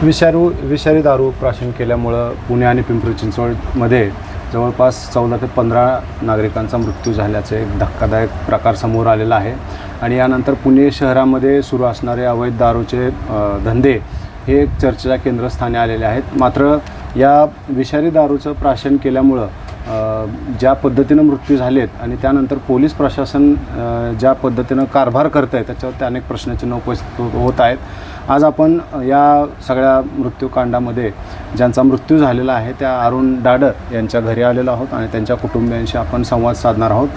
विषारी दारू प्राशन केल्यामुळं पुणे आणि पिंपरी चिंचवडमध्ये जवळपास 14 ते 15 नागरिकांचा मृत्यू झाल्याचे एक धक्कादायक प्रकार समोर आलेला आहे. आणि यानंतर पुणे शहरामध्ये सुरू असणारे अवैध दारूचे धंदे हे एक चर्चेच्या केंद्रस्थानी आलेले आहेत. मात्र या विषारी दारूचं प्राशन केल्यामुळं ज्या पद्धतीनं मृत्यू झालेत आणि त्यानंतर पोलीस प्रशासन ज्या पद्धतीनं कारभार करत आहे त्याच्यावरती अनेक प्रश्नचिन्ह उपस्थित होत आहेत. आज आपण या सगळ्या मृत्यूकांडामध्ये ज्यांचा मृत्यू झालेला आहे त्या अरुण डाडर यांच्या घरी आलेलो आहोत आणि त्यांच्या कुटुंबियांशी आपण संवाद साधणार आहोत.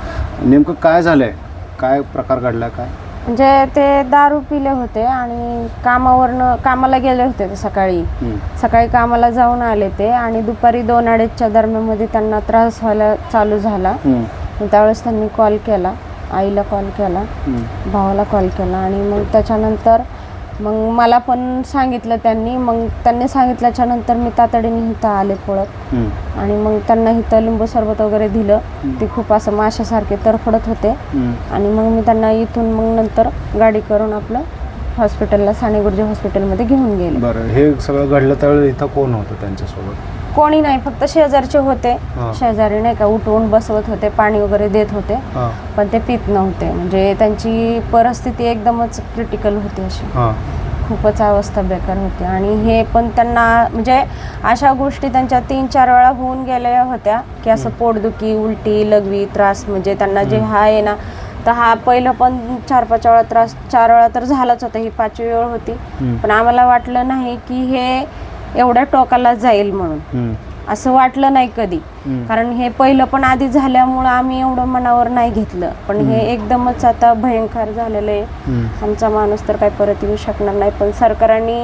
नेमकं काय झालं आहे, काय प्रकार घडला, काय म्हणजे ते दारू पिले होते आणि कामाला गेले होते ते सकाळी कामाला जाऊन आले ते आणि दुपारी 2-2:30च्या दरम्यानमध्ये त्यांना त्रास व्हायला चालू झाला. त्यावेळेस त्यांनी कॉल केला, आईला कॉल केला, भावाला कॉल केला आणि मग त्याच्यानंतर मग मला पण सांगितलं त्यांनी सांगितल्याच्या नंतर मी तातडीने इथं आले पळत आणि मग त्यांना इथं लिंबू सरबत वगैरे दिलं. ते खूप असं माशासारखे तरफडत होते आणि मग मी त्यांना इथून मग नंतर गाडी करून आपलं हॉस्पिटलला साने गुरुजी हॉस्पिटलमध्ये घेऊन गेले. बरं, हे सगळं घडलं त्यावेळी इथं कोण होतं त्यांच्यासोबत? कोणी नाही, फक्त शेजारचे होते. शेजारी नाही का उठवून बसवत होते, पाणी वगैरे देत होते, पण ते पित नव्हते. म्हणजे त्यांची परिस्थिती एकदमच क्रिटिकल होती, अशी खूपच अवस्था बेकार होती. आणि हे पण त्यांना म्हणजे अशा गोष्टी त्यांच्या 3-4 वेळा होऊन गेल्या होत्या की असं पोटदुखी, उलटी, लघवी त्रास, म्हणजे त्यांना जे हा आहे ना, तर हा पहिलं पण 4-5 वेळा त्रास 4 वेळा तर झालाच होता, ही 5वी वेळ होती. पण आम्हाला वाटलं नाही की हे एवढ्या टोकाला जाईल म्हणून, असं वाटलं नाही कधी. कारण हे पहिलं पण आधी झाल्यामुळं आम्ही एवढं मनावर नाही घेतलं, पण हे एकदमच आता भयंकर झालेलं आहे. आमचा माणूस तर काही परत येऊ शकणार नाही. पण सरकारने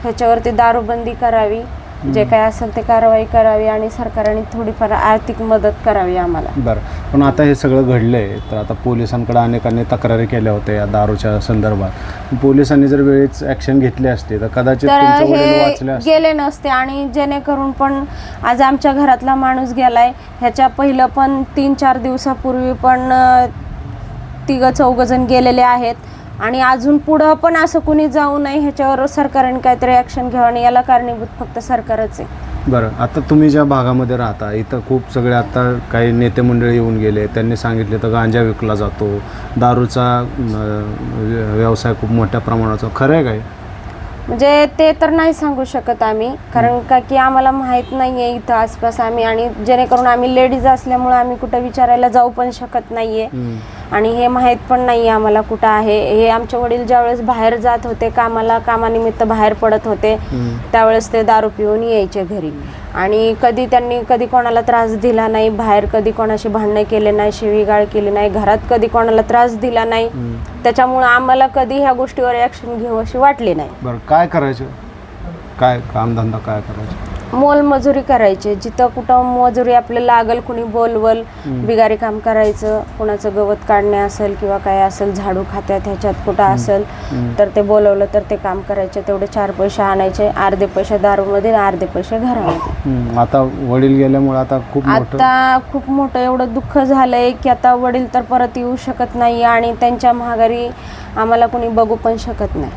ह्याच्यावरती दारूबंदी करावी, जे काय असेल ते कारवाई करावी आणि सरकारने थोडीफार आर्थिक मदत करावी आम्हाला. बरं, पण आता हे सगळं घडलंय तर आता पोलिसांकडे अनेकांनी तक्रारी केल्या होत्या या दारूच्या संदर्भात. पोलिसांनी जर वेळीच ॲक्शन घेतली असते तर कदाचित तुमचे वडील वाचले असते, गेले नसते. आणि जेणेकरून पण आज आमच्या घरातला माणूस गेलाय. ह्याच्या पहिलं पण 3-4 दिवसापूर्वी पण 3-4 जण गेलेले आहेत आणि अजून पुढं पण असं कुणी जाऊ नये ह्याच्यावर सरकारने काहीतरी ॲक्शन घ्यावं आणि याला कारणीभूत फक्त सरकारच आहे. बरं, आता तुम्ही ज्या भागामध्ये राहता इथं खूप सगळे आता काही नेते मंडळी येऊन गेले, त्यांनी सांगितले तर गांजा विकला जातो, दारूचा व्यवसाय खूप मोठ्या प्रमाणाचा, खरं आहे काय? म्हणजे ते तर नाही सांगू शकत आम्ही, कारण का की आम्हाला माहीत नाही आहे इथं आसपास आम्ही, आणि जेणेकरून आम्ही लेडीज असल्यामुळे आम्ही कुठं विचारायला जाऊ पण शकत नाही आहे आणि हे माहीत पण नाही आहे आम्हाला कुठं आहे हे. आमचे वडील ज्यावेळेस बाहेर जात होते कामानिमित्त बाहेर पडत होते त्यावेळेस ते दारू पिऊन यायचे घरी आणि कधी कोणाला त्रास दिला नाही, बाहेर कधी कोणाशी भांडणं केले नाही, शिवीगाळ केली नाही, घरात कधी कोणाला त्रास दिला नाही. त्याच्यामुळं आम्हाला कधी ह्या गोष्टीवर ॲक्शन घेऊ अशी वाटली नाही. बरं, काय करायचं, काय कामधंदा काय करायचं? मोलमजुरी करायची, जिथं कुठं मजुरी आपल्याला लागल, कुणी बोलवल बिगारी काम करायचं, कुणाचं गवत काढणे असेल किंवा काय असेल, झाडू खात्यात ह्याच्यात कुठं असेल तर ते बोलवलं तर ते काम करायचे. तेवढे 4 पैसे आणायचे, अर्धे पैसे दारूमध्ये, अर्धे पैसे घरामध्ये. आता वडील गेल्यामुळे आता खूप मोठं एवढं दुःख झालंय की आता वडील तर परत येऊ शकत नाही आणि त्यांच्या माघारी आम्हाला कोणी बघू पण शकत नाही.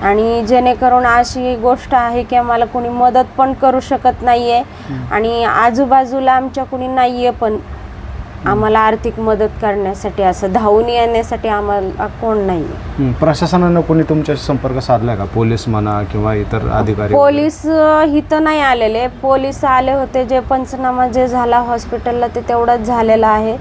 आणि जेणेकरून अशी गोष्ट आहे की आम्हाला कोणी मदत पण करू शकत नाहीये आणि आजूबाजूला आमच्या कोणी नाहीये पण आम्हाला आर्थिक मदत करण्यासाठी, असं धावून येण्यासाठी आम्हाला कोण नाहीये. प्रशासनानं कोणी तुमच्याशी संपर्क साधलाय का? पोलीस म्हणा किंवा इतर अधिकारी? पोलीस इथं नाही आलेले. पोलीस आले होते, जे पंचनामा जे झाला हॉस्पिटलला ते तेवढंच झालेलं आहे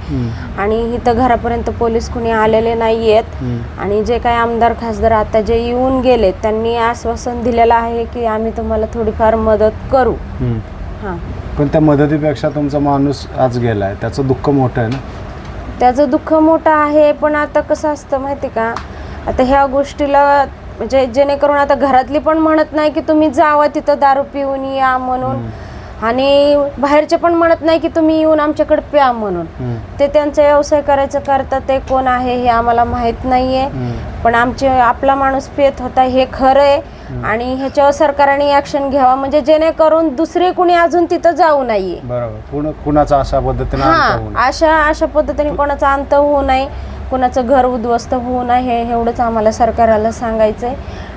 आणि इथं घरापर्यंत पोलीस कुणी आलेले नाही आहेत. आणि जे काही आमदार खासदार आता जे येऊन गेले त्यांनी आश्वासन दिलेलं आहे की आम्ही तुम्हाला थोडीफार मदत करू. पण त्या मदतीपेक्षा तुमचा माणूस आज गेलाय, त्याचं दुःख मोठं आहे ना? त्याचं दुःख मोठं आहे, पण आता कसं असतं माहिती का, आता ह्या गोष्टीला म्हणजे जेणेकरून आता घरातली पण म्हणत नाही की तुम्ही जावा तिथं दारू पिऊन या म्हणून, आणि बाहेरचे पण म्हणत नाही की तुम्ही येऊन आमच्याकडे प्या म्हणून. ते त्यांचा व्यवसाय करायचं करतात, ते कोण आहे हे आम्हाला माहीत नाहीये. पण आपला माणूस पेत होता हे खरं आहे आणि ह्याच्यावर सरकारने ॲक्शन घ्यावा, म्हणजे जेणेकरून दुसरे कुणी अजून तिथं जाऊ नये. बरोबर, कुणाचा अशा पद्धतीने अशा पद्धतीने कोणाचा अंत होऊ नये, कोणाचं घर उद्ध्वस्त होऊ नये, हे एवढंच आम्हाला सरकारला सांगायचंय.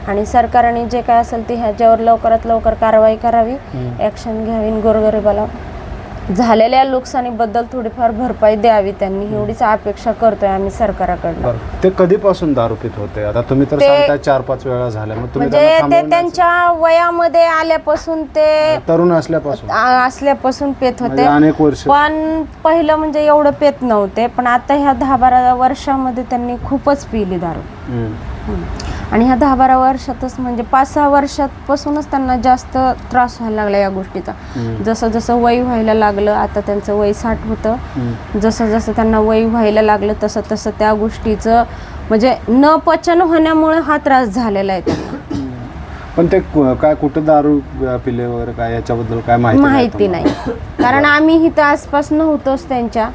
आणि सरकारने जे काय असेल ते ह्याच्यावर लवकरात लवकर कारवाई करावी, ॲक्शन घ्यावी, गोरगरिबाला झालेल्या नुकसानीबद्दल थोडीफार भरपाई द्यावी त्यांनी, एवढीच अपेक्षा करतोय आम्ही सरकारकडनं. ते कधीपासून दारू पित होते? आता तुम्ही तर सांगताय 4-5 वेळा झाल्या, मग तुम्ही म्हणजे ते त्यांच्या वयामध्ये आल्यापासून, ते तरुण असल्यापासून पेत होते, म्हणजे अनेक वर्ष. पण पहिलं म्हणजे एवढं पेत नव्हते, पण आता ह्या 10-12 वर्षामध्ये त्यांनी खूपच पिली दारू. आणि ह्या 10-12 वर्षातच म्हणजे 5-6 वर्षापासूनच त्यांना जास्त त्रास व्हायला लागला या गोष्टीचा. जसं जसं वय व्हायला लागलं, आता त्यांचं वय 60 होतं, जसं जसं त्यांना वय व्हायला लागलं तसं तसं त्या गोष्टीचं म्हणजे न पचन होण्यामुळे हा त्रास झालेला आहे त्यांना. पण ते काय कुठं दारू पिले वगैरे काय याच्याबद्दल काय माहिती नाही, कारण आम्ही इथं आसपास नव्हतोच त्यांच्या.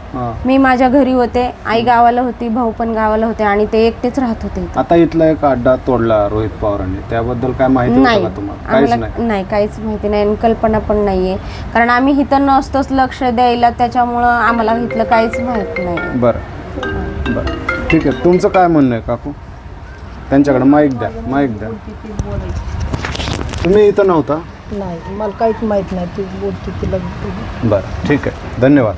मी माझ्या घरी होते, आई गावाला होती, भाऊ पण गावाला होते आणि ते एकटेच राहत होते. आता इथला एक अड्डा तोडला रोहित पवारांनी, त्याबद्दल काय माहिती नाही, तुम्हाला? नाही, काहीच माहिती नाही आणि कल्पना पण नाहीये, कारण आम्ही इथं नसतोच लक्ष द्यायला, त्याच्यामुळं आम्हाला इथलं काहीच माहित नाही. बरं, ठीक आहे. तुमचं काय म्हणणं आहे काकू? त्यांच्याकडे माईक द्या. तुम्ही इथं नव्हता? नाही, मला काहीच माहित नाही. तू बोलते तिला. बरं, ठीक आहे, धन्यवाद.